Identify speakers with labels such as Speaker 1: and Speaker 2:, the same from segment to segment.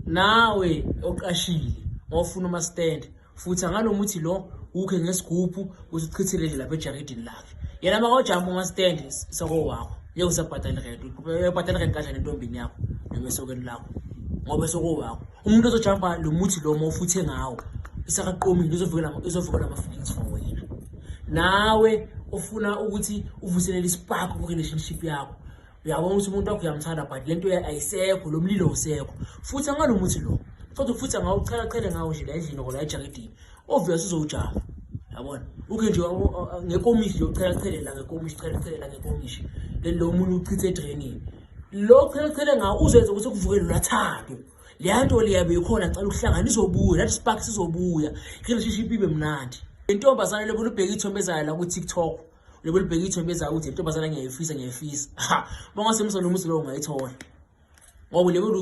Speaker 1: nawe oqashile ngofuna uma stand futhi ngalomuthi lo ukhe ngesigubhu usichithele nje lapha ejaridini lakhe yena makawujump uma stand soko wakho yeke usabhadala rent uyabhadala rent kanjani entombini yakho noma esokweni lakho ngoba soko wakho umuntu ozojumpa lo muthi lo mawufuthe ngawo isakaqomile izovukela ama-feelings for wena nawe ufuna ukuthi uvuselele ispark ku-relationship yakho uyabona ukuthi umuntu wakho uyamthanda but lento ayisekho lo mlilo usekho futhi ngalomuthi lo kodwa futhi ngawuchele ngawo nje la endlini ngola ejaridini obvious uzowujava yabona uke nje ngekomishi nje uchele la ngekomishi chele la ngekomishi lo muntu uchithe edrainini lo chele ngawo uzoyenza ukuthi kuvukele lathando leyanto liyabe ikhona cala ukuhlangana izobuya that spark sizobuya relationship ibe mnandi intombazana lebona ubheka ithombe zayo la ku TikTok lebona ubheka ithombe zayo uthi intombazana ngiyayifisa bongasemisa nomusi lo ungayithola ngoba lebona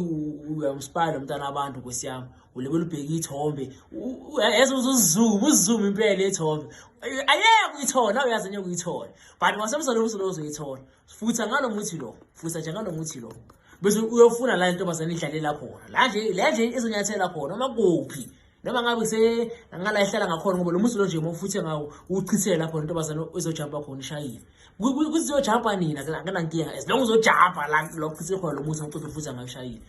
Speaker 1: uyamspire umntana abantu nkosiyami ulebona ubheka ithombe yazi uzuzuma impela ethombe ayeke uyithola uyazi nje ukuyithola but ngasemisa nomusi lo uzoyithola futhi ngalomuthi lo futhi nje ngalomuthi lo bese uyofuna la intombazana idlalela khona la nje izonyathela khona noma kuphi noma ngabe ngala ihlala ngakhona ngoba lo musi lo nje mawufuthe ngawo uchithele lapho intombazana ezojumpa khona ishayile kuzojumpa nina akanankinga as long uzojumpa la lo uchithele khona lo musi uqoqe futhi ngayishayile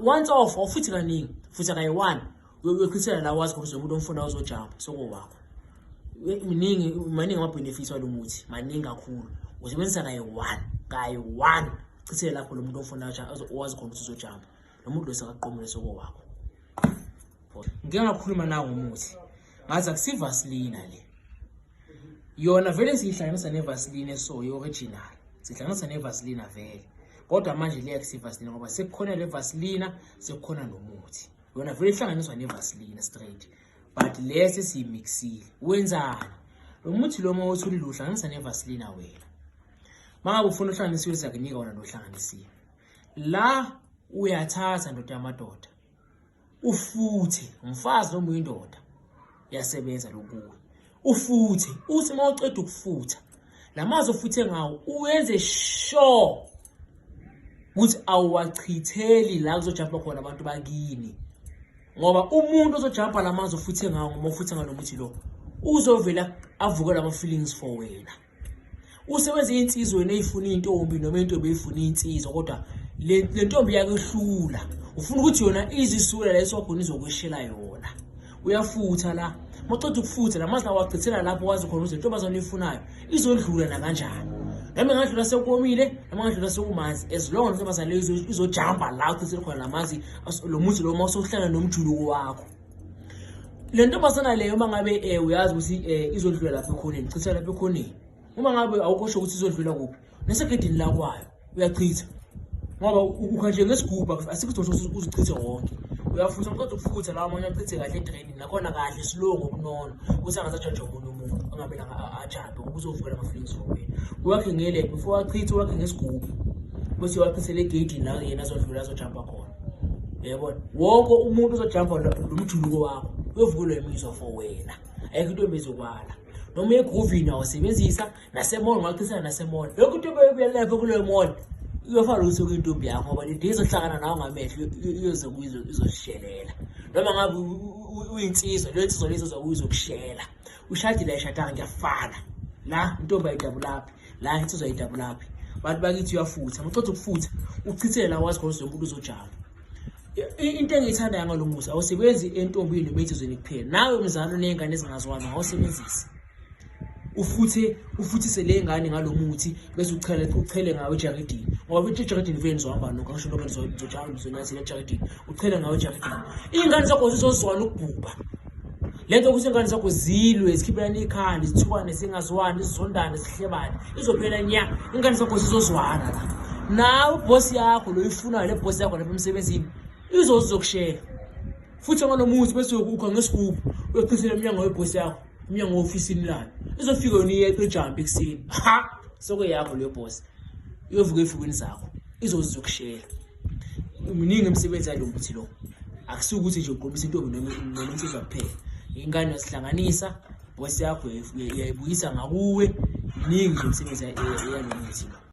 Speaker 1: once off futhi kaningi futhi kayi1 uyochithela la wazi ukuthi umuntu omfuna uzojumpa soko wakho maningi ama benefits walo muthi maningi kakhulu usebenzisa kayi1 chithele lapho lo muntu omfuna wazi khona ukuthi uzojumpa lo muntu lo sekaqomile soko wakho ngike ngakhuluma nawe umuthi ngathi akusivaseline le yona vele sihlanganisa nevaseline so original sihlanganisa nevaseline vele kodwa manje le akusivaseline ngoba sekukhona le vaseline sekukhona nomuthi yona vele ihlanganiswa nevaseline straight but lesi simixile wenzani lo muthi lo mawuthi uhlanganisa nevaseline wena mangabe ufuna uhlanganisiwe siyakunika wona nohlanganisiwe la uyathatha ndoda yamadoda ufuthe umfazi noma uyindoda yasebenza lokuwe ufuthe uthi mawuceda ukufutha lamazi ofuthe ngawo uyenze sure ukuthi awuwachitheli la kuzojumpa khona abantu bakini ngoba umuntu ozojumpa lamazi ofuthe ngawo ngoba ufuthe ngalomuthi lo uzovela avukela ama feelings for wena usebenza insizwe neyifuna intombi noma intombi eyifuna insizwa kodwa le ntombi yakehlula ufuna ukuthi yona izisula leso khona izokweshela yona uyafutha la maqeda ukufutha lamazi la wachithela lapho wazi khona ukuthi intombazana oyifunayo izodlula na kanjani nami ngadlula sekomile nami ngadlula sekumanzi as long as intombazana leyo izojumpa la uchithele khona lamazi lo muthi lo mawusohlala nomjuluko wakho le ntombazana leyo mangabe uyazi ukuthi izodlula lapho ekhoneni chithela lapho ekhoneni uma ngabe awukosho ukuthi izodlula kuphi nesegedini la kwayo uyachitha ngoba ukhanje ngesigubha asikutho uzichithe wonke uyafutha kodwa ukufutha la amanye achithe kahle edrainini nakhona kahle slow ngokunono ukuthi angazatshantsha umuntu angabe ajampe ukuze uvukela ama-feelings for wena uyakhe ngele before achithe wakhe ngesigubhu bese wachithele egedini la yena azodlula azojumpa khona yabona wonke umuntu uzojumpa lo mjuluko wakho uyovukelwa imizwa for wena ayikho into ebezokwala noma egroovini awusebenzisa nasemall ngachithela nasemall lokho into ebuyelapha kuleyo mall uyofana ukuthi kuyintombi yakho ngoba izohlangana nawe ngamehlo izoshelela noma ngabe uyinsizwa le nsizwa lezo zokuzokushela ushadile ayishadanga ngiyafana la intombi ayidabulaphi la insizwa ayidabulaphi bantu bakithi uyafutha maqeda ukufutha uchithele la wazi khona umuntu uzojama into engiyithanda ngalomusa awusebenzi entombini noma insizweni kuphela nawe mzalo nengane ezingazwana awusebenzisi ufuthise le ngane ngalomuthi bese uchele ngawe ejaridini ngoba ejaridini vele nizohamba nokho ngisho noma nizojama nizonyathela ejaridini uchele ngawe ejaridini ingane zakho zizozwana ukubhubha lento ukuthi ingane zakho zilwe zikhiphelana ikhanda zithukwane singazwani sizondane sihlebane izophela nya ingane zakho zizozwana la nawe boss yakho lo ifunayo le boss yakho lapha emsebenzini izokushela futhi ngalomuthi bese ukha ngesigubhu uyochithela eminyango weboss yakho iminyango ofisini lana izofika yona iyeqa ejump ekseni soko yakho le boss iyovuka efukweni zakho izokushela miningi emsebenzi yalo muthi lo akusukuthi nje uqomisa intombi noma insizwa kuphela ingane yasihlanganisa boss yakho iyayibuyisa ngakuwe miningi nje emsebenzi yalo muthi lo